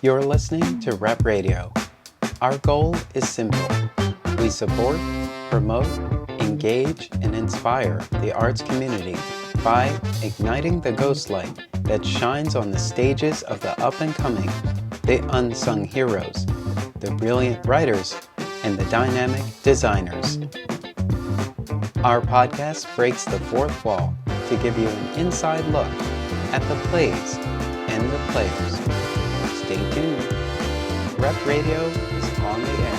You're listening to Rep Radio. Our goal is simple. We support, promote, engage, and inspire the arts community by igniting the ghost light that shines on the stages of the up-and-coming, the unsung heroes, the brilliant writers, and the dynamic designers. Our podcast breaks the fourth wall to give you an inside look at the plays and the players. Stay tuned. Rep Radio is on the air.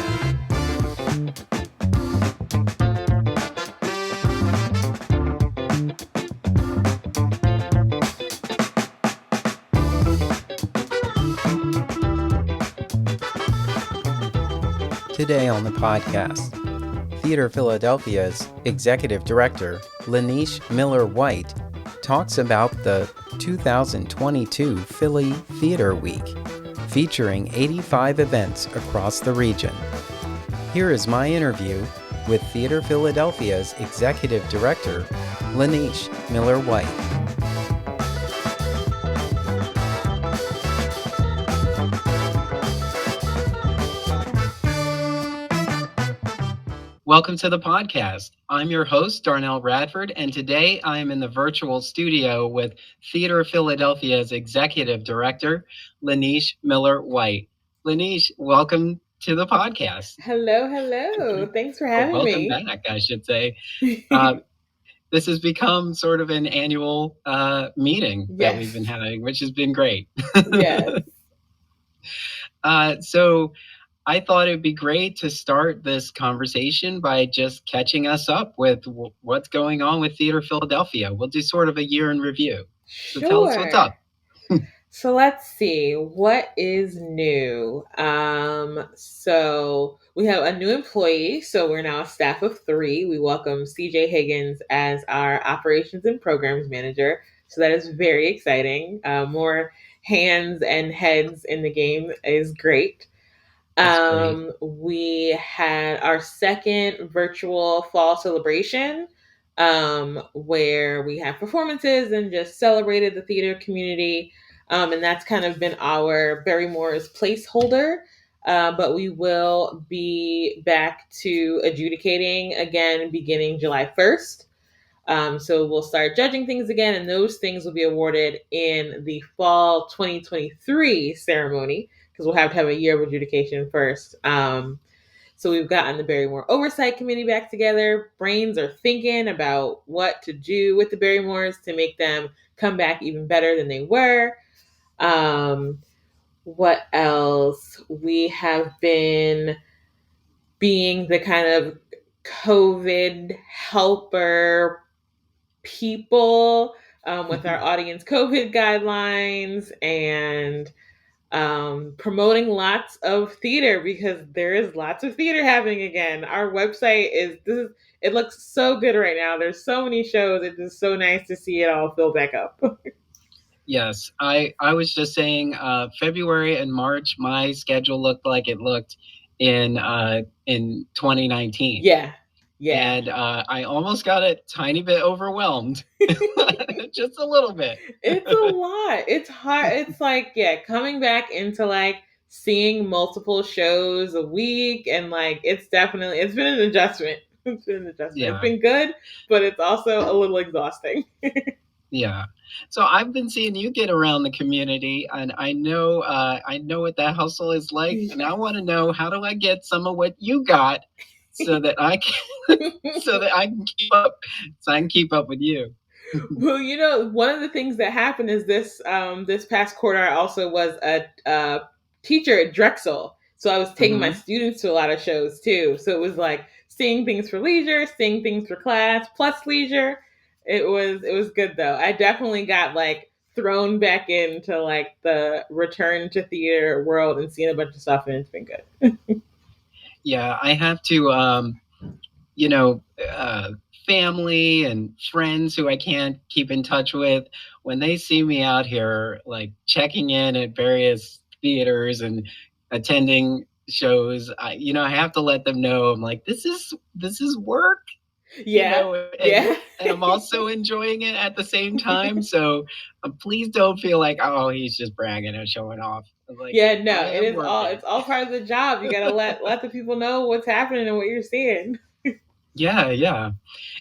Today on the podcast, Theater Philadelphia's Executive Director, LaNeshe Miller-White, talks about the 2022 Philly Theater Week, featuring 85 events across the region. Here is my interview with Theater Philadelphia's Executive Director, LaNeshe Miller-White. Welcome to the podcast. I'm your host, Darnell Radford, and today I am in the virtual studio with Theater Philadelphia's Executive Director, LaNeshe Miller-White. LaNeshe, welcome to the podcast. Hello. Thanks for having welcome me. back, I should say. This has become sort of an annual meeting that we've been having, which has been great. Yes. So I thought it'd be great to start this conversation by just catching us up with what's going on with Theater Philadelphia. We'll do sort of a year in review. So tell us what's up. So let's see what is new. So we have a new employee. So we're now a staff of 3. We welcome CJ Higgins as our operations and programs manager. So that is very exciting. More hands and heads in the game is great. We had our second virtual fall celebration, where we had performances and just celebrated the theater community. And that's kind of been our Barrymore's placeholder. But we will be back to adjudicating again beginning July 1st. So we'll start judging things again, and those things will be awarded in the fall 2023 ceremony, because we'll have to have a year of adjudication first. So we've gotten the Barrymore Oversight Committee back together. Brains are thinking about what to do with the Barrymores to make them come back even better than they were. What else? We have been being the kind of COVID helper people with our audience COVID guidelines and promoting lots of theater, because there is lots of theater happening again. Our website it looks so good right now. There's so many shows. It's just so nice to see it all fill back up. Yes, I was just saying February and March, my schedule looked like it looked in 2019. Yeah. And I almost got a tiny bit overwhelmed. Just a little bit. It's a lot. It's hard. It's like, coming back into like seeing multiple shows a week, and like it's been an adjustment. It's been an adjustment. Yeah. It's been good, but it's also a little exhausting. Yeah. So I've been seeing you get around the community, and I know what that hustle is like, and I want to know, how do I get some of what you got so that I can keep up with you. Well, one of the things that happened is this past quarter, I also was a teacher at Drexel. So I was taking my students to a lot of shows too. So it was like seeing things for leisure, seeing things for class, plus leisure. It was good though. I definitely got like thrown back into like the return to theater world and seeing a bunch of stuff, and it's been good. Yeah, I have to family and friends who I can't keep in touch with, when they see me out here, like checking in at various theaters and attending shows, I have to let them know, I'm like, this is work. Yeah. And I'm also enjoying it at the same time. So please don't feel like, oh, he's just bragging or showing off. Like, Yeah, no, I it am is all working. it's all part of the job. You gotta let the people know what's happening and what you're seeing. Yeah, yeah.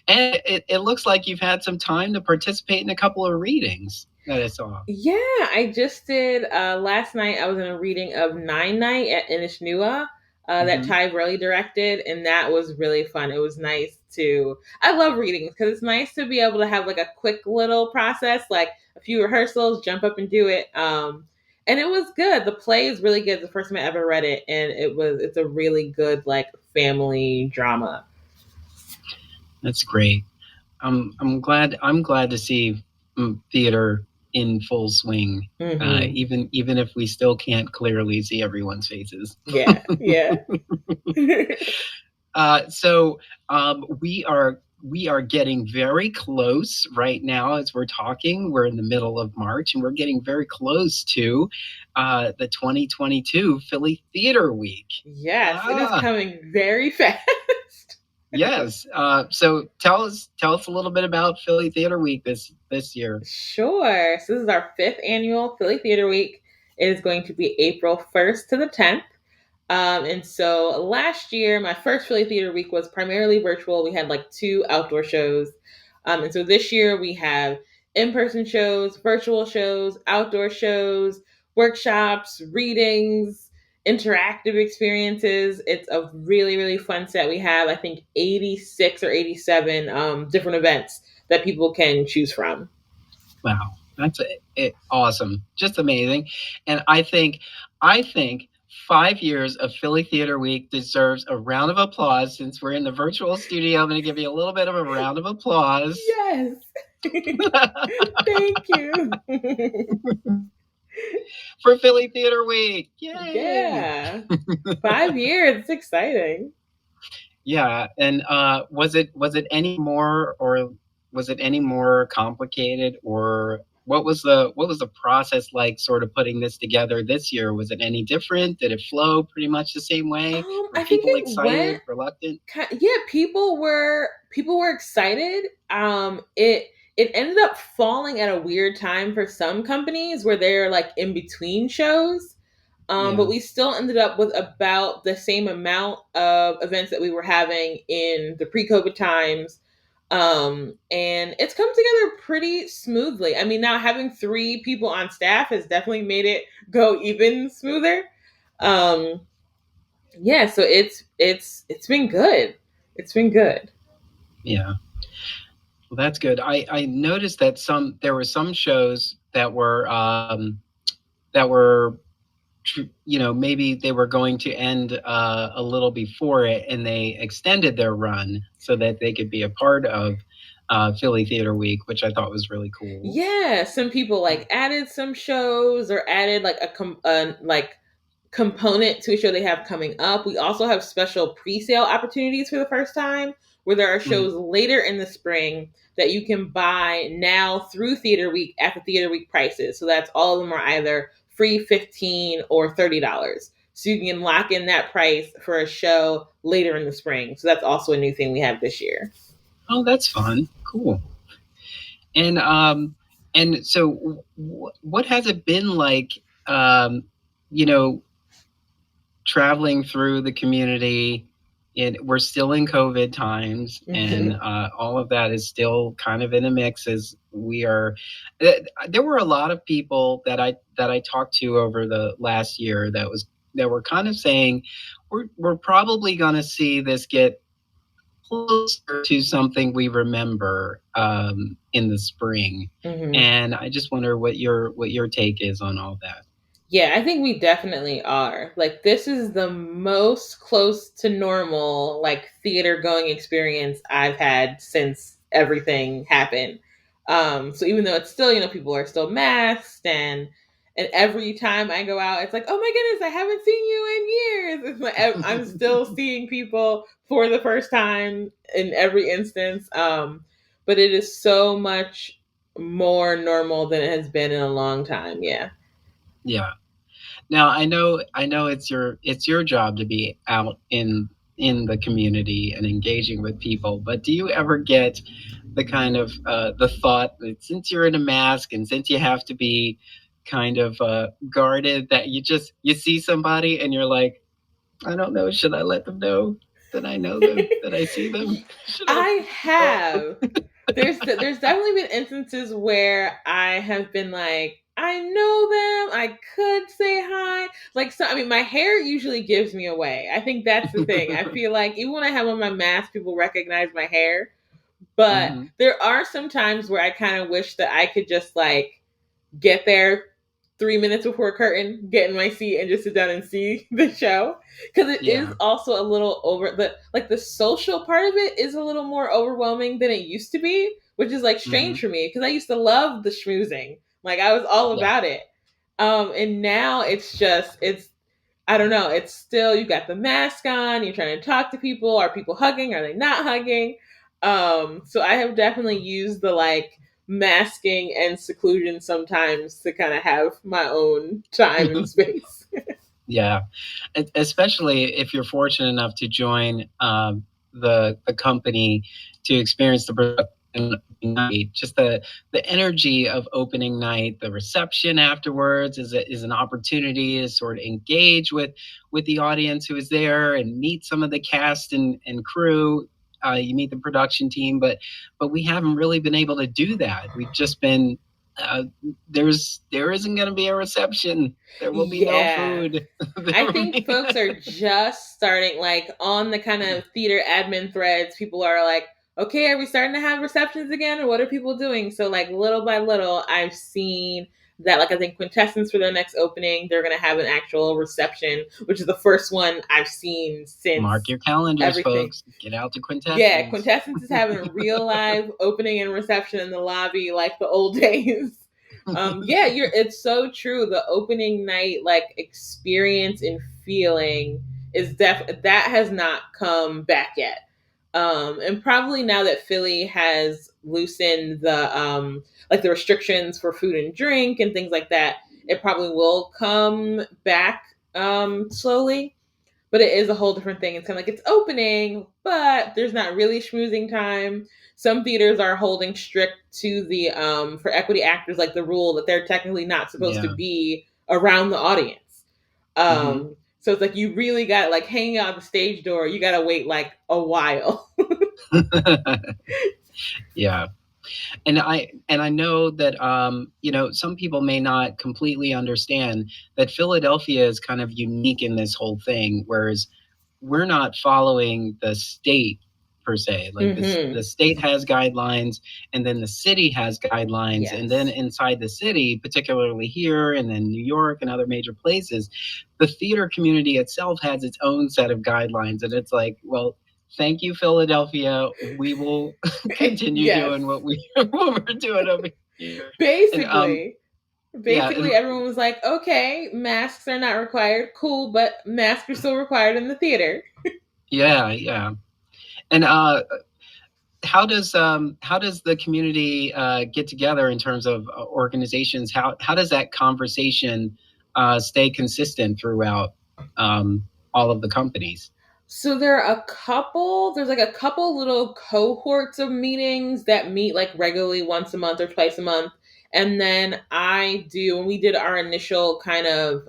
And it looks like you've had some time to participate in a couple of readings that I saw. Yeah, I just did last night. I was in a reading of Nine Night at LaNeshe that Hmm. Ty Burley directed, and that was really fun. It was nice to. I love readings because it's nice to be able to have like a quick little process, like a few rehearsals, jump up and do it. And it was good. The play is really good. It's the first time I ever read it, and it's a really good like family drama. That's great. I'm glad to see theater in full swing, Hmm. even if we still can't clearly see everyone's faces. Yeah, yeah. So we are getting very close right now as we're talking. We're in the middle of March, and we're getting very close to the 2022 Philly Theater Week. Yes, it is Ah, coming very fast. yes. So tell us a little bit about Philly Theater Week this year. Sure. So this is our fifth annual Philly Theater Week. It is going to be April 1st to the 10th. And so last year, my first Philly Theater Week was primarily virtual. We had like two outdoor shows. And so this year we have in person shows, virtual shows, outdoor shows, workshops, readings, interactive experiences. It's a really, really fun set. We have, I think, 86 or 87 different events that people can choose from. Wow, that's awesome, just amazing. And I think 5 years of Philly Theater Week deserves a round of applause. Since we're in the virtual studio, I'm going to give you a little bit of a round of applause Yes. Thank you. for Philly Theater Week. Yay! Yeah. 5 years. It's exciting. Yeah, and was it any more, or was it any more complicated, or what was the process like, sort of putting this together this year? Was it any different? Did it flow pretty much the same way? Were I think people it went excited, reluctant? yeah, people were excited. It ended up falling at a weird time for some companies where they're like in between shows. But Yeah. we still ended up with about the same amount of events that we were having in the pre-COVID times. And it's come together pretty smoothly. I mean, now having three people on staff has definitely made it go even smoother. Um, yeah, so it's been good. It's been good. Yeah. Well, that's good. I noticed that there were some shows that were maybe they were going to end a little before it, and they extended their run so that they could be a part of Philly Theater Week, which I thought was really cool. Yeah, some people like added some shows or added like like component to a show they have coming up. We also have special pre-sale opportunities for the first time where there are Mm. shows later in the spring that you can buy now through Theater Week at the Theater Week prices. So that's all of them are either free 15 or $30. So you can lock in that price for a show later in the spring. So that's also a new thing we have this year. Oh, that's fun. Cool. And so what has it been like, um, you know, traveling through the community? We're still in COVID times, and Mhm. all of that is still kind of in a mix. As we are, there were a lot of people that I talked to over the last year that were kind of saying we're probably going to see this get closer to something we remember in the spring. Mhm. And I just wonder what your take is on all that. Yeah, I think we definitely are. Like this is the most close to normal like theater going experience I've had since everything happened. So even though it's still, people are still masked and every time I go out, it's like, oh my goodness, I haven't seen you in years. It's like I'm still seeing people for the first time in every instance. But it is so much more normal than it has been in a long time. Yeah. Yeah. Now I know it's your job to be out in the community and engaging with people, but do you ever get the kind of the thought that since you're in a mask and since you have to be kind of guarded that you see somebody and you're like, I don't know, should I let them know that I know them, that I see them? Should I I go have. There's definitely been instances where I have been like, I know them. I could say hi. Like, so I mean, my hair usually gives me away. I think that's the thing. I up? feel like even when I have on my mask, people recognize my hair. But Hmm. there are some times where I kind of wish that I could just like get there 3 minutes before curtain, get in my seat, and just sit down and see the show. Because it is Yeah. also a little over the social part of it is a little more overwhelming than it used to be, which is like strange Hmm. for me because I used to love the schmoozing. Like I was all Yeah. about it. And now it's I don't know. It's still you got the mask on. You're trying to talk to people. Are people hugging? Are they not hugging? So I have definitely used the like masking and seclusion sometimes to kind of have my own time and space. Yeah, especially if you're fortunate enough to join the company to experience the production night. Just the energy of opening night, the reception afterwards is an opportunity to sort of engage with the audience who is there and meet some of the cast and crew. You meet the production team, but we haven't really been able to do that. We've just been uh, there isn't going to be a reception. There will be no Yeah. food. There I will think be. folks are just starting, like on the kind of theater admin threads, people are like, okay, are we starting to have receptions again? Or what are people doing? So, like, little by little, I've seen that, like, I think Quintessence for their next opening, they're going to have an actual reception, which is the first one I've seen Mark since your calendars, everything. folks. Get out to Yeah, Quintessence. Quintessence is having a real live opening and reception in the lobby like the old days. Yeah, it's so true. The opening night like experience and feeling is that has not come back yet. And probably now that Philly has loosened the like the restrictions for food and drink and things like that, it probably will come back slowly, but it is a whole different thing. It's kind of like it's opening, but there's not really schmoozing time. Some theaters are holding strict to the for equity actors, like the rule that they're technically not supposed to Yeah. be around the audience. Hmm. So it's like you really got like hanging out the stage door. You got to wait like a while. Yeah. And I know that some people may not completely understand that Philadelphia is kind of unique in this whole thing, whereas we're not following the state per se. Like this, Hmm. the state has guidelines, and then the city has guidelines, and then Yes. inside the city, particularly here and then New York and other major places, the theater community itself has its own set of guidelines, and it's like, well, thank you, Philadelphia. We will continue Yes. doing what we're doing over here. And Basically. yeah, and Basically, everyone was like, okay, masks are not required. Cool, but masks are still required in the theater. yeah, yeah. And how does the community get together in terms of organizations? How does that conversation stay consistent throughout all of the companies? So there's like a couple little cohorts of meetings that meet like regularly once a month or twice a month. And then when we did our initial kind of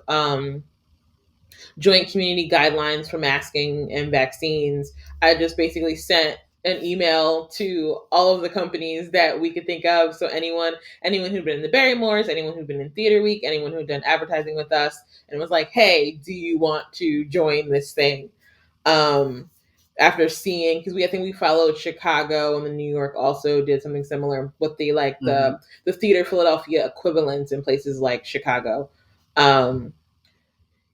joint community guidelines for masking and vaccines, I just basically sent an email to all of the companies that we could think of. So anyone who'd been in the Barrymores, anyone who'd been in Theater Week, anyone who'd done advertising with us, and was like, hey, do you want to join this thing? Um, After seeing, because I think we followed Chicago, and then New York also did something similar with the like Hmm. the Theater Philadelphia equivalents in places like Chicago. Um,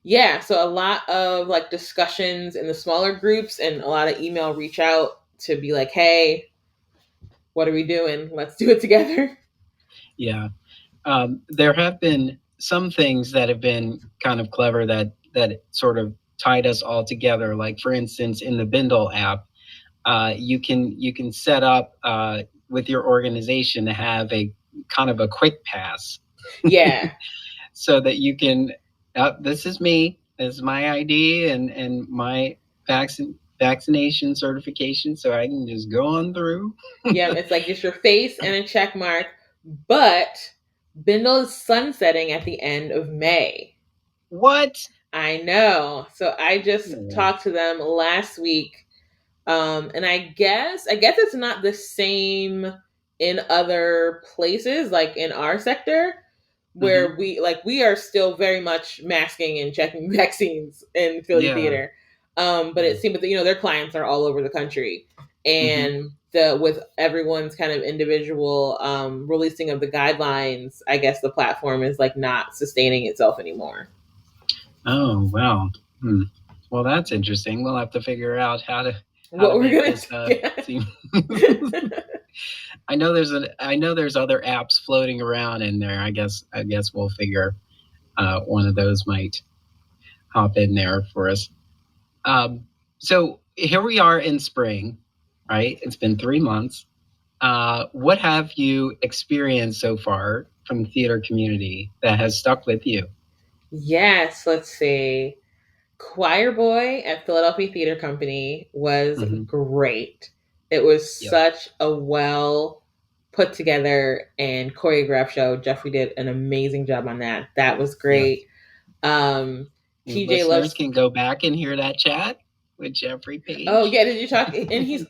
yeah, so a lot of like discussions in the smaller groups and a lot of email reach out to be like, hey, what are we doing? Let's do it together. Yeah, there have been some things that have been kind of clever that sort of tied us all together. Like for instance, in the Bindle app, you can set up with your organization to have a kind of a quick pass Yeah. so that you can, this is me, this is my ID and my vaccination certification, so I can just go on through. Yeah, it's like just your face and a check mark, but Bindle is sunsetting at the end of May. What? I know. So I just Oh. talked to them last week. And I guess it's not the same in other places, like in our sector, Mm-hmm. where we are still very much masking and checking vaccines in Philly Yeah. theater. But Yeah. it seems that their clients are all over the country, Mm-hmm. and the with everyone's kind of individual releasing of the guidelines, I guess the platform is like not sustaining itself anymore. Oh, wow. Hmm. Well, that's interesting. We'll have to figure out how to What we're make gonna this get? seem. I know there's other apps floating around in there. I guess we'll figure one of those might hop in there for us. Um, so here we are in spring, right? It's been 3 months. What have you experienced so far from the theater community that has stuck with you? Yes, let's see. Choir Boy at Philadelphia Theater Company was Hmm. great. It was Yep. such a well put together and choreographed show. Jeffrey did an amazing job on that. That was Yep. great. Um, TJ Listeners loves. can go back and hear that chat with Jeffrey Oh Page. yeah, did you talk? And he's.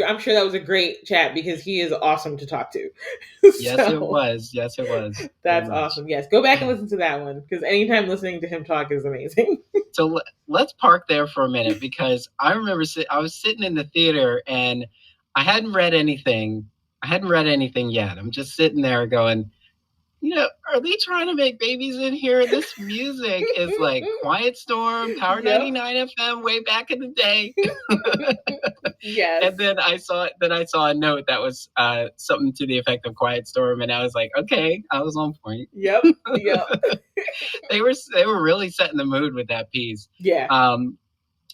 I'm sure that was a great chat because he is awesome to talk to. Yes, it So was. Yes, it was. Very that's much. awesome. Yes, go back and listen to that one because anytime listening to him talk is amazing. So let's park there for a minute because I remember I was sitting in the theater and I hadn't read anything. I hadn't read anything yet. I'm just sitting there going, are they trying to make babies in here? This music is like Quiet Storm, Power Yep. 99 FM way back in the day. Yes. And then I saw a note that was something to the effect of Quiet Storm, and I was like, okay, I was on point. Yep. Yep. They were really setting the mood with that piece. Yeah. Um,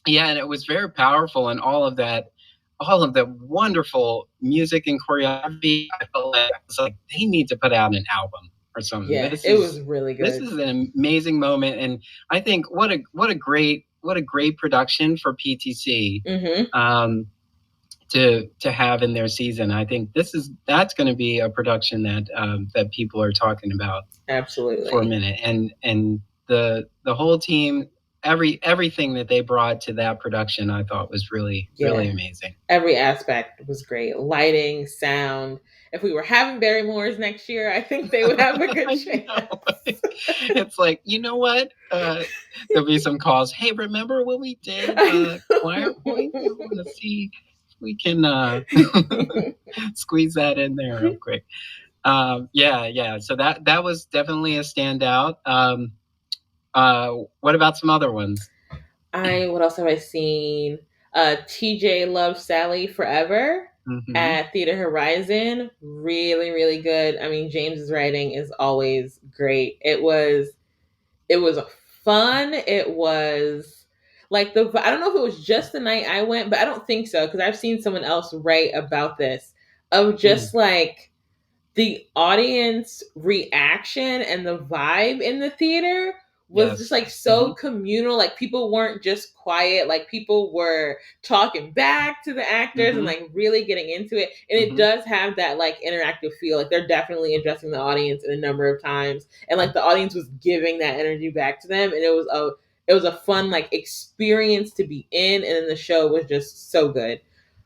yeah, and it was very powerful, and all of the wonderful music and choreography. I felt like I was like, they need to put out an album or something. Yeah. This It was is really this good. is an amazing moment, and I think what a great production for PTC. Mm-hmm. To have in their season. I think that's going to be a production that people are talking about for a Absolutely. minute, and the whole team, everything that they brought to that production, I thought was really really Yeah. amazing. Every aspect was great. Lighting, sound. If we were having Barrymore's next year, I think they would have a good I chance. know. It's like, you know what? There'll be some calls. Hey, remember when we did I Choir Boy? We want to see if we can know. squeeze that in there real quick. Yeah, yeah. So that was definitely a standout. What about some other ones? What else have I seen? TJ loves Sally Forever Hmm. at Theater Horizon. Really, really good. I mean, James's writing is always great. It was fun. It was like I don't know if it was just the night I went, but I don't think so because I've seen someone else write about this of Mm, just like the audience reaction and the vibe in the theater was just yes. like so Hmm. communal. Like people weren't just quiet, like people were talking back to the actors and Hmm. like really getting into it. And it Hmm. does have that like interactive feel. Like they're definitely addressing the audience in a number of times. And like the audience was giving that energy back to them. And it was a fun like experience to be in. And then the show was just so good.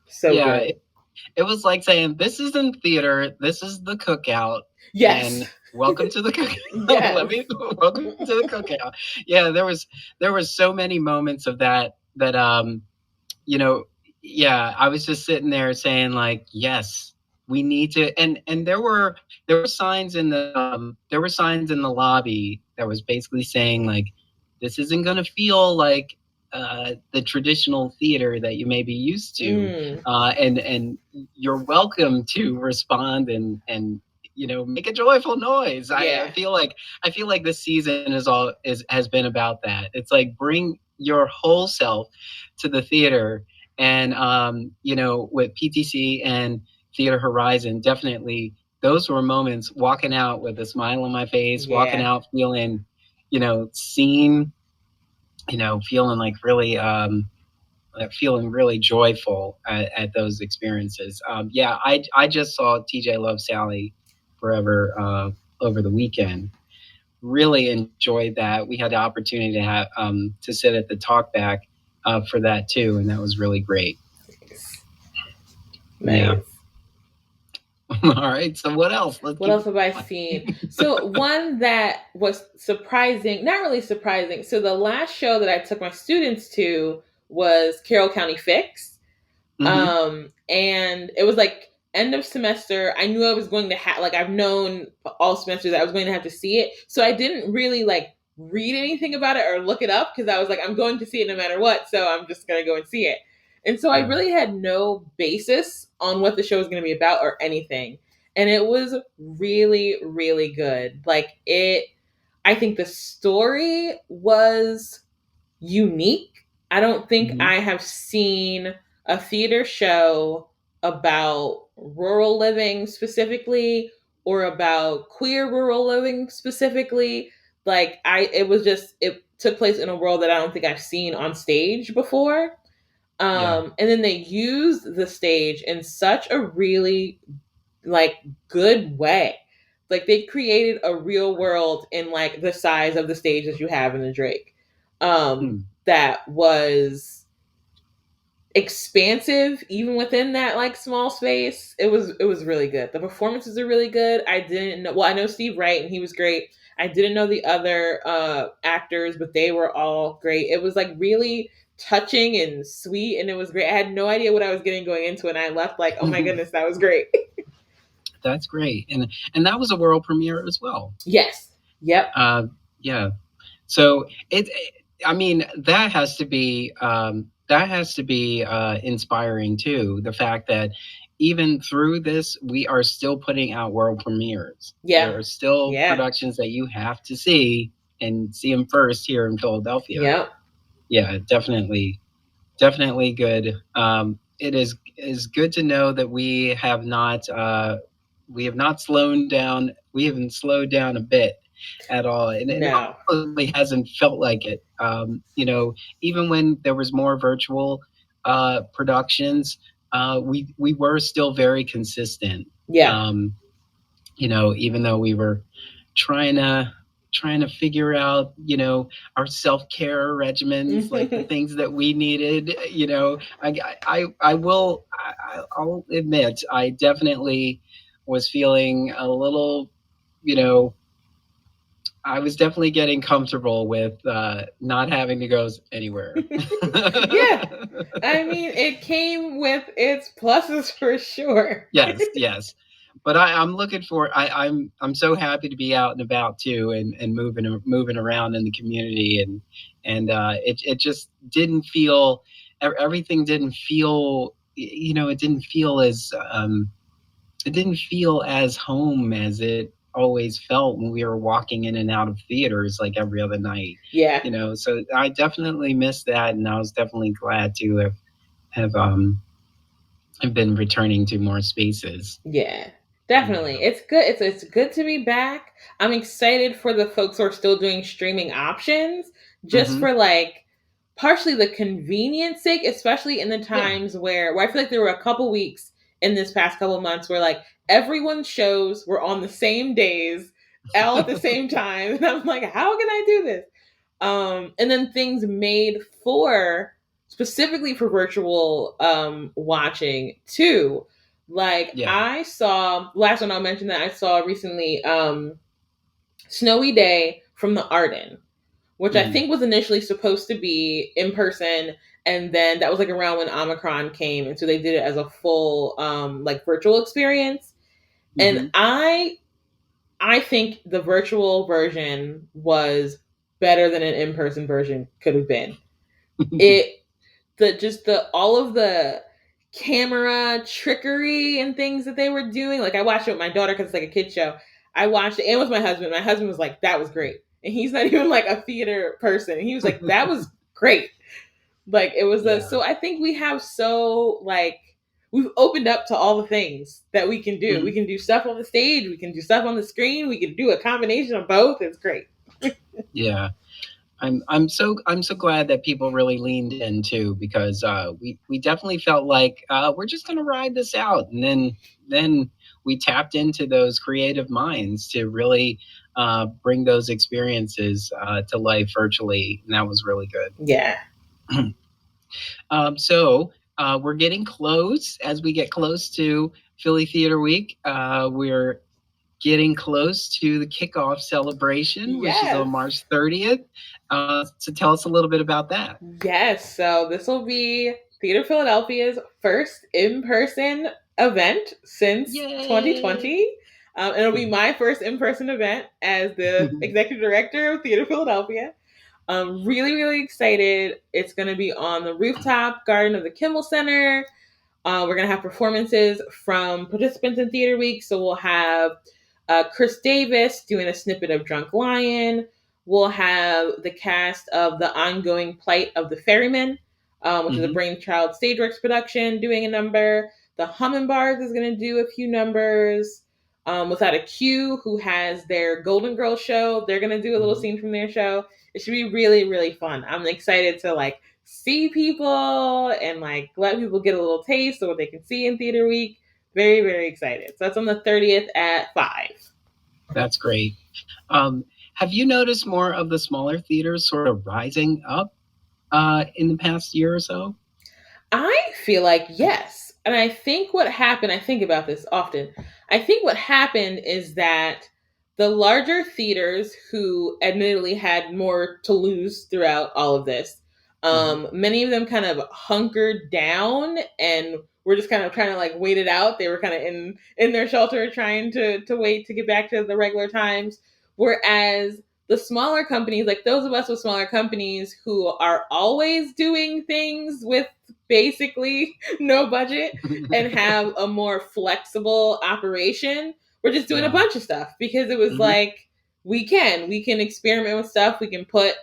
So Yeah, good. it was like saying, "This isn't theater. This is the cookout." Yes. And welcome to the cookout. Yes. Welcome to the cookout. Yeah, there was so many moments of that you know, yeah, I was just sitting there saying like, yes, we need to. And there were signs in the lobby that was basically saying like, this isn't going to feel like the traditional theater that you may be used to, Mm, and you're welcome to respond and make a joyful noise. I yeah. feel like this season has been about that. It's like bring your whole self to the theater, and with PTC and Theater Horizon, definitely those were moments walking out with a smile on my face, walking Yeah. out feeling seen, feeling like really feeling really joyful at those experiences. Yeah, I just saw TJ Love Sally Forever over the weekend. Really enjoyed that. We had the opportunity to have to sit at the talkback for that too, and that was really great. Yeah. Nice. All right. So what else? Let's What keep else have I seen? So one that was surprising, not really surprising. So the last show that I took my students to was Carroll County Fix. Mm-hmm. And it was like end of semester. I knew I was going to have, like, I've known all semesters that I was going to have to see it. So I didn't really like read anything about it or look it up because I was like, I'm going to see it no matter what. So I'm just going to go and see it. And so I Yeah. really had no basis on what the show was going to be about or anything. And it was really, really good. I think the story was unique. I don't think Mm-hmm. I have seen a theater show about rural living specifically or about queer rural living specifically. It took place in a world that I don't think I've seen on stage before. Yeah. And then they used the stage in such a really like good way. Like they created a real world in like the size of the stage that you have in the Drake. Hmm. That was expansive even within that like small space. It was really good. The performances are really good. I didn't know, well, I know Steve Wright and he was great. I didn't know the other actors, but they were all great. It was like really touching and sweet and it was great. I had no idea what I was getting going into and I left like, oh my goodness, that was great. That's great, and that was a world premiere as well. Yes. Yep. Yeah. So I mean, that has to be inspiring too. The fact that even through this, we are still putting out world premieres. Yeah. There are still Yeah. productions that you have to see and see them first here in Philadelphia. Yep. Yeah, definitely good. It is good to know that we have not slowed down. We haven't slowed down a bit at all, and it No. honestly hasn't felt like it. Even when there was more virtual productions, we were still very consistent. Yeah. Um, even though we were trying to figure out, our self-care regimens, like the things that we needed. I'll admit, I definitely was feeling a little, you know, I was definitely getting comfortable with not having to go anywhere. Yeah. I mean, it came with its pluses for sure. Yes, yes. But I'm looking for. I'm so happy to be out and about too, and moving around in the community, and it just didn't feel, everything didn't feel, it didn't feel as home as it always felt when we were walking in and out of theaters like every other night. Yeah. So I definitely missed that, and I was definitely glad to have been returning to more spaces. Yeah. Definitely. Yeah. It's good. It's good to be back. I'm excited for the folks who are still doing streaming options just Hmm. for like partially the convenience sake, especially in the Yeah. times where I feel like there were a couple weeks in this past couple of months where like everyone's shows were on the same days, all at the same time. And I'm like, how can I do this? And then things made for specifically for virtual watching too. Like Yeah. I saw last one I'll mention that I saw recently Snowy Day from the Arden, which I Hmm. think was initially supposed to be in person, and then that was like around when Omicron came, and so they did it as a full like virtual experience. And Hmm. I think the virtual version was better than an in-person version could have been. It the all of the camera trickery and things that they were doing. Like I watched it with my daughter because it's like a kid show. I watched it and with my husband. My husband was like, "That was great," and he's not even like a theater person. And he was like, "That was great." Like it was a. Yeah. So I think we have so like we've opened up to all the things that we can do. We Hmm. can do stuff on the stage. We can do stuff on the screen. We can do a combination of both. It's great. Yeah. I'm so glad that people really leaned in too, because we definitely felt like we're just gonna ride this out, and then we tapped into those creative minds to really bring those experiences to life virtually, and that was really good. Yeah. So we're getting close. As we get close to Philly Theater Week, we're getting close to the kickoff celebration, which is Yes. on March 30th. So tell us a little bit about that. Yes. So this will be Theater Philadelphia's first in-person event since Yay! 2020. And it'll be my first in-person event as the executive director of Theater Philadelphia. I'm really, really excited. It's going to be on the rooftop garden of the Kimmel Center. We're going to have performances from participants in Theater Week. So we'll have Chris Davis doing a snippet of Drunk Lion. We'll have the cast of The Ongoing Plight of the Ferryman, which is a Brainchild Stageworks production, doing a number. The Hummingbirds is going to do a few numbers. Without a Q, who has their Golden Girls show, they're going to do a little scene from their show. It should be really, really fun. I'm excited to see people and let people get a little taste of what they can see in Theater Week. Very, very excited. So that's on the 30th at 5. That's great. Have you noticed more of the smaller theaters sort of rising up in the past year or so? I feel like yes. And I think what happened, I think about this often. I think what happened is that the larger theaters who admittedly had more to lose throughout all of this, many of them kind of hunkered down and were just kind of trying to wait it out. They were kind of in their shelter trying to wait to get back to the regular times. Whereas the smaller companies, like those of us with smaller companies who are always doing things with basically no budget and have a more flexible operation, we're just doing a bunch of stuff because it was we can experiment with stuff. We can put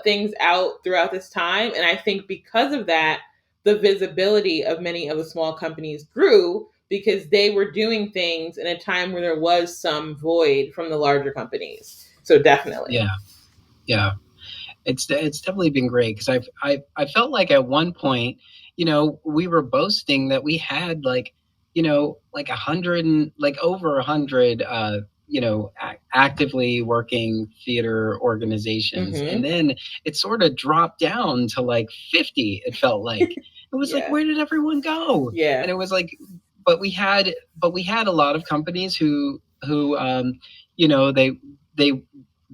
things out throughout this time. And I think because of that, the visibility of many of the small companies grew because they were doing things in a time where there was some void from the larger companies. So definitely. Yeah. It's definitely been great because I felt like at one point, we were boasting that we had 100 and over 100 actively working theater organizations, and then it sort of dropped down to 50. It felt like it was where did everyone go? Yeah. And it was but we had a lot of companies who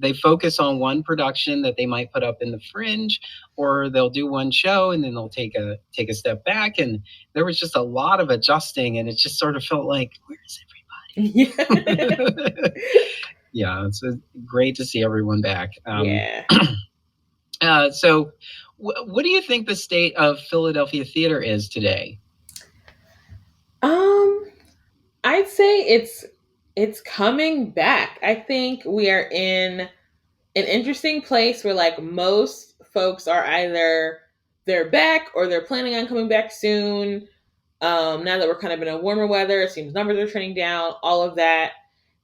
they focus on one production that they might put up in the Fringe, or they'll do one show and then they'll take a step back. And there was just a lot of adjusting, and it just sort of felt like, where's everybody? Yeah, it's great to see everyone back. So what do you think the state of Philadelphia theater is today? I'd say it's coming back. I think we are in an interesting place where most folks are either they're back or they're planning on coming back soon. Now that we're kind of in a warmer weather, it seems numbers are trending down, all of that.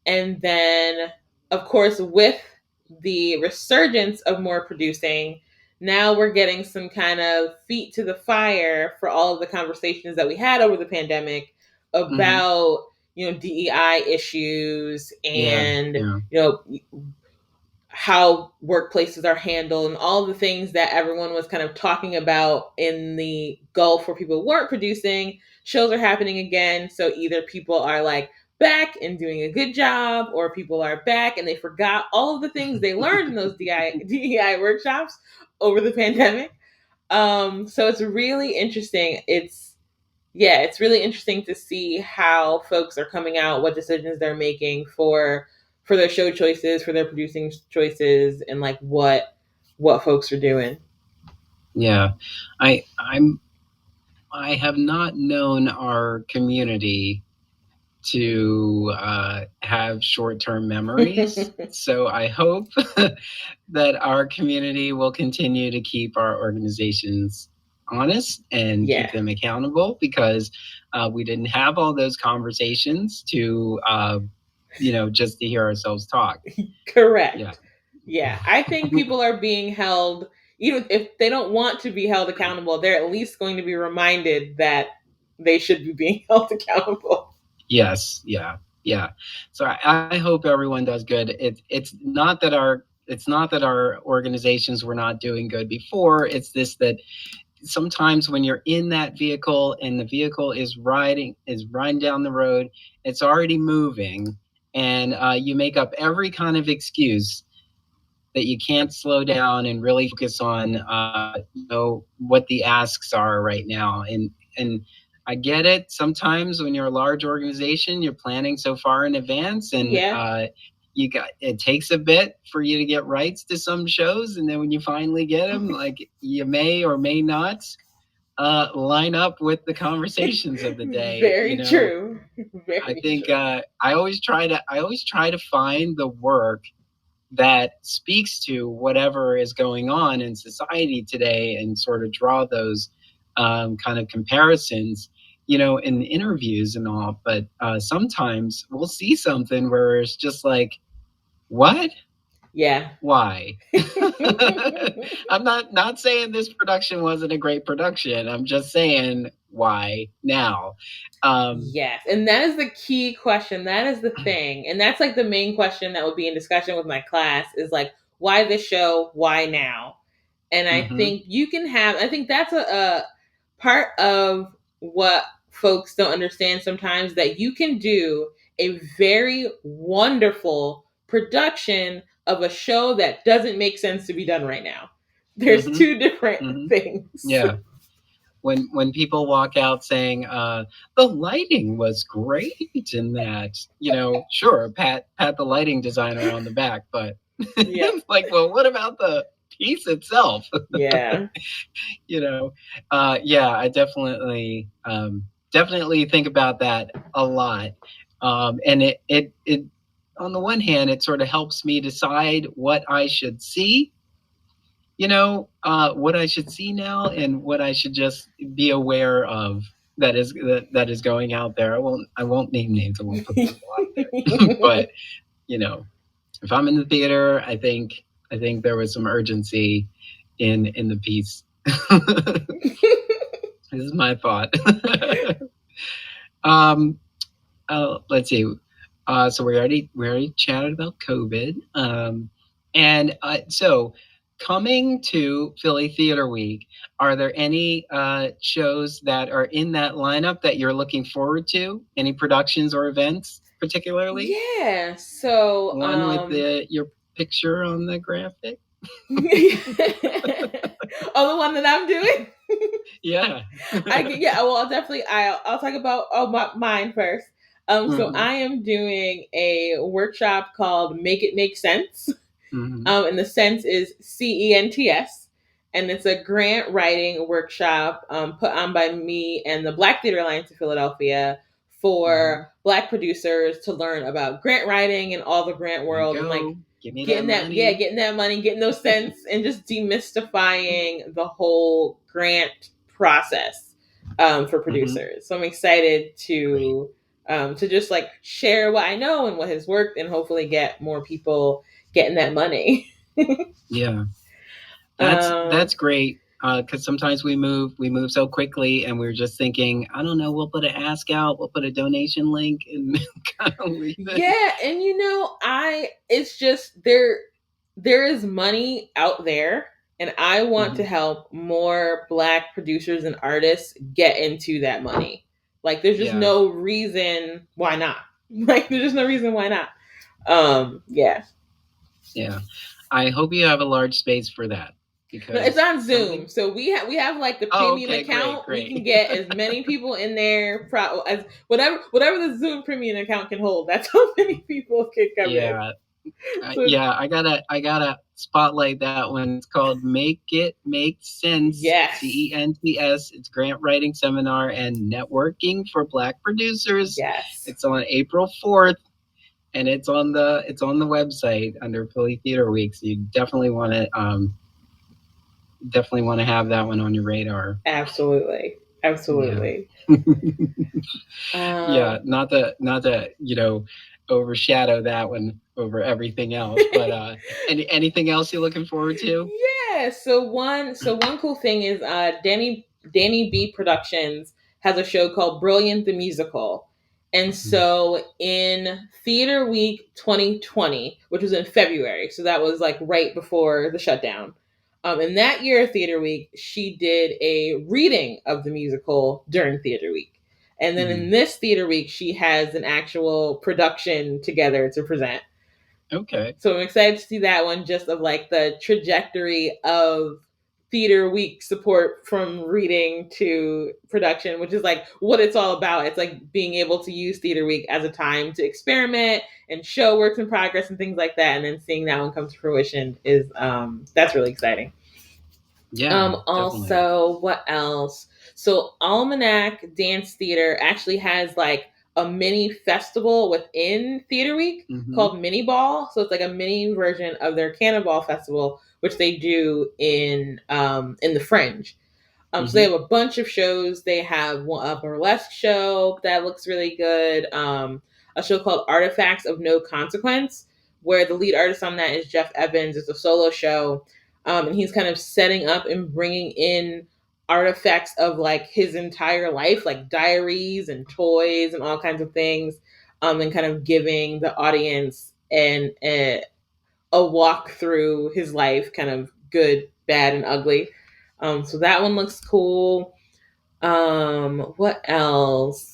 And then, of course, with the resurgence of more producing, now we're getting some kind of feet to the fire for all of the conversations that we had over the pandemic about, DEI issues and, how workplaces are handled and all the things that everyone was kind of talking about in the Gulf where people weren't producing. Shows are happening again. So either people are back and doing a good job, or people are back and they forgot all of the things they learned in those DEI workshops over the pandemic. So it's really interesting. It's really interesting to see how folks are coming out, what decisions they're making for their show choices, for their producing choices, and what folks are doing. Yeah, I have not known our community to have short-term memories. So I hope that our community will continue to keep our organizations honest and keep them accountable, because we didn't have all those conversations to just to hear ourselves talk. Correct. Yeah. I think people are being held, even if they don't want to be held accountable, they're at least going to be reminded that they should be being held accountable. Yes, yeah. So I hope everyone does good. It's not that our organizations were not doing good before. It's this that sometimes when you're in that vehicle and the vehicle is riding down the road, it's already moving, and you make up every kind of excuse that you can't slow down and really focus on what the asks are right now. And I get it. Sometimes when you're a large organization, you're planning so far in advance, and Yeah. it takes a bit for you to get rights to some shows, and then when you finally get them, like, you may or may not line up with the conversations of the day. Very true. I Very think true. I always try to find the work that speaks to whatever is going on in society today, and sort of draw those kind of comparisons, in interviews and all. But sometimes we'll see something where it's just like, what? Yeah. Why? I'm not saying this production wasn't a great production. I'm just saying, why now? Yes. And that is the key question. That is the thing. And that's like the main question that would be in discussion with my class is like, why this show? Why now? And I Mhm. think I think that's a part of what folks don't understand sometimes, that you can do a very wonderful production of a show that doesn't make sense to be done right now. There's Mhm. two different Mhm. things. Yeah. When people walk out saying the lighting was great in that, sure, pat the lighting designer on the back, but Yeah. it's like, well, what about the piece itself? Yeah. you know yeah, I definitely think about that a lot. And it on the one hand, it sort of helps me decide what I should see now, and what I should just be aware of, that is going out there. I won't name names. I won't put people out there. But if I'm in the theater, I think there was some urgency in the piece. This is my thought. um, let's see. So we already chatted about COVID. And so coming to Philly Theater Week, are there any shows that are in that lineup that you're looking forward to? Any productions or events particularly? Yeah. So One with your picture on the graphic? oh, the one that I'm doing. Yeah. Yeah. Well, I'll talk about mine first. So Mhm. I am doing a workshop called "Make It Make Sense." Mhm. And the sense is CENTS, and it's a grant writing workshop put on by me and the Black Theater Alliance of Philadelphia for Mhm. Black producers to learn about grant writing and all the grant There you world, and like go. Give me that money. getting that money, getting those cents, and just demystifying the whole grant process for Mhm. producers. So I'm excited Great. to just like share what I know and what has worked, and hopefully get more people getting that money. Yeah. That's um, great, because sometimes we move so quickly, and we're just thinking, I don't know, we'll put an ask out, we'll put a donation link, and kind of leave it. yeah, and I it's just there is money out there, and I want to Mhm. help more Black producers and artists get into that money. Like there's just Yeah, no reason why not. Like there's just no reason why not. Yeah. yeah. I hope you have a large space for that, No, it's because on some Zoom. people. So we have like the Oh, premium okay, great, account. We great. can get as many people in there as whatever the Zoom premium account can hold. That's how many people can come in. Yeah, So yeah. I gotta spotlight that one. It's called Make It Make Sense. yes. CENTS. It's grant writing seminar and networking for Black producers. Yes. It's on April 4th, and it's on the website under Philly Theater Week. So you definitely want to have that one on your radar. Absolutely. Yeah. Absolutely. Yeah, Um not to overshadow that one over everything else. But anything else you're looking forward to? yeah, so one cool thing is Danny B Productions has a show called Brilliant the Musical. And so in Theater Week 2020, which was in February, so that was like right before the shutdown, in that year Theater Week, she did a reading of the musical during Theater Week. And then in this Theater Week, she has an actual production together to present. Okay. So I'm excited to see that one, just of like the trajectory of Theater Week support from reading to production, which is like what it's all about. It's like being able to use Theater Week as a time to experiment and show works in progress and things like that. And then seeing that one come to fruition is that's really exciting. Yeah. Also, what else? So Almanac Dance Theater actually has like a mini festival within Theater Week called Mini Ball. So it's like a mini version of their Cannonball Festival, which they do in the Fringe. So they have a bunch of shows. They have a burlesque show that looks really good. A show called Artifacts of No Consequence, where the lead artist on that is Jeff Evans. It's a solo show. And he's kind of setting up and bringing in artifacts of like his entire life, like diaries and toys and all kinds of things, and kind of giving the audience a walk through his life, kind of good, bad, and ugly. So that one looks cool. What else?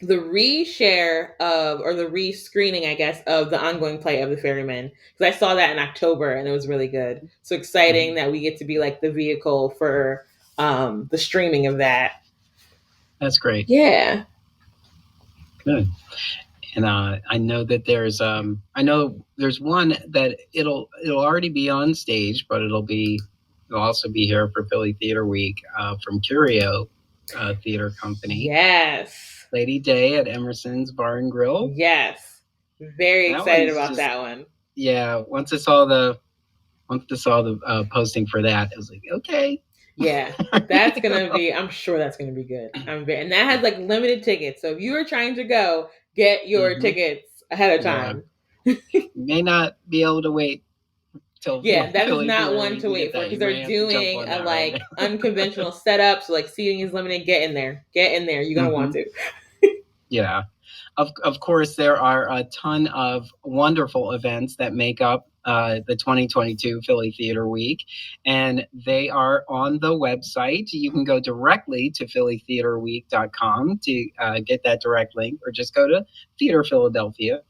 The reshare of, or the re-screening, I guess, of the ongoing play of The Ferryman, because I saw that in October and it was really good. So exciting that we get to be like the vehicle for the streaming of that. That's great. Yeah. Good. And I know that there's one that it'll already be on stage, but it'll also be here for Philly Theater Week from Curio Theater Company. Yes. Lady Day at Emerson's Bar and Grill. Yes. Very excited about that one. Yeah. Once I saw the posting for that, I was like, okay. Yeah, that's gonna be. I'm sure that's gonna be good. And that has like limited tickets. So if you are trying to go, get your tickets ahead of time. Yeah. You may not be able to wait till. Yeah, that is not one to wait for, because they're doing a like unconventional setup. So like seating is limited. Get in there. You're gonna want to. Yeah. Of course, there are a ton of wonderful events that make up the 2022 Philly Theater Week, and they are on the website. You can go directly to phillytheatreweek.com to get that direct link, or just go to Theater Philadelphia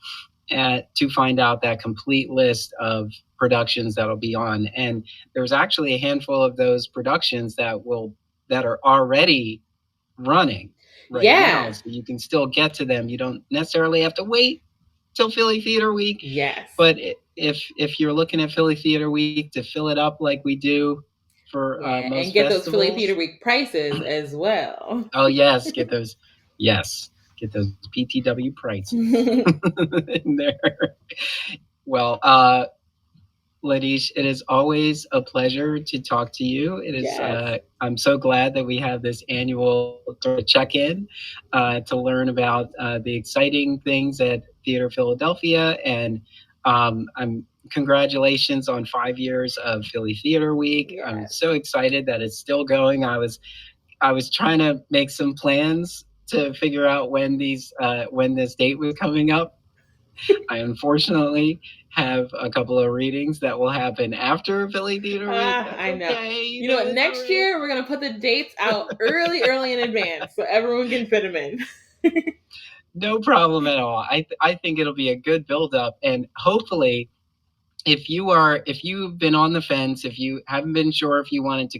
to find out that complete list of productions that'll be on. And there's actually a handful of those productions that are already running right now, so you can still get to them. You don't necessarily have to wait till Philly Theater Week. Yes. But if you're looking at Philly Theater Week to fill it up like we do for most and get festivals, those Philly Theater Week prices as well. Oh yes, get those. Yes, get those PTW prices in there. Well, LaNeshe, it is always a pleasure to talk to you. It is. Yes. I'm so glad that we have this annual sort of check-in to learn about the exciting things at Theater Philadelphia, and congratulations on 5 years of Philly Theater Week. Yes. I'm so excited that it's still going. I was trying to make some plans to figure out when this date was coming up. I unfortunately have a couple of readings that will happen after Philly Theater Week. I know. Okay. You know what? Next year we're gonna put the dates out early in advance, so everyone can fit them in. No problem at all. I think it'll be a good build-up, and hopefully, if you've been on the fence, if you haven't been sure if you wanted to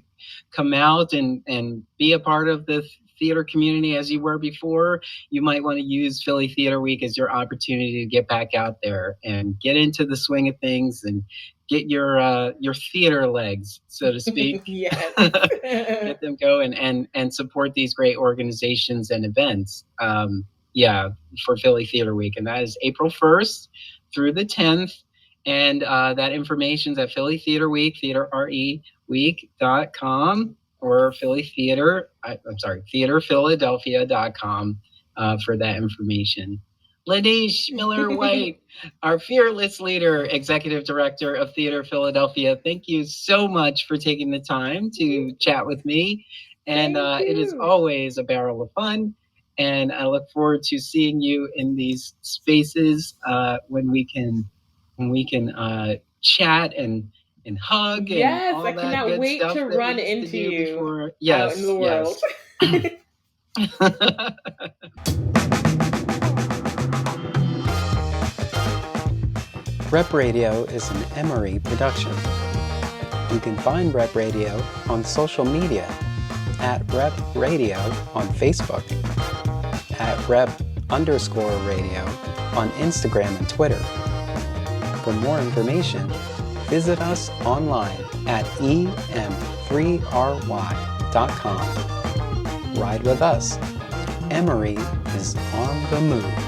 come out and be a part of the theater community as you were before, you might want to use Philly Theater Week as your opportunity to get back out there and get into the swing of things and get your theater legs, so to speak. Yes. Get them going and support these great organizations and events. For Philly Theater Week, and that is April 1st through the 10th. And that information's at Philly Theater Week, theaterweek.com, or theaterphiladelphia.com for that information. LaNeshe Miller-White, our fearless leader, executive director of Theater Philadelphia, thank you so much for taking the time to chat with me. And it is always a barrel of fun. And I look forward to seeing you in these spaces when we can chat and hug and Yes, I all that cannot good wait stuff to that we run used to into do you before. out in the Yes, world. yes. Rep Radio is an Emory production. You can find Rep Radio on social media at Rep Radio on Facebook, at Rep_radio on Instagram and Twitter. For more information, visit us online at em3ry.com. Ride with us. Emory is on the move.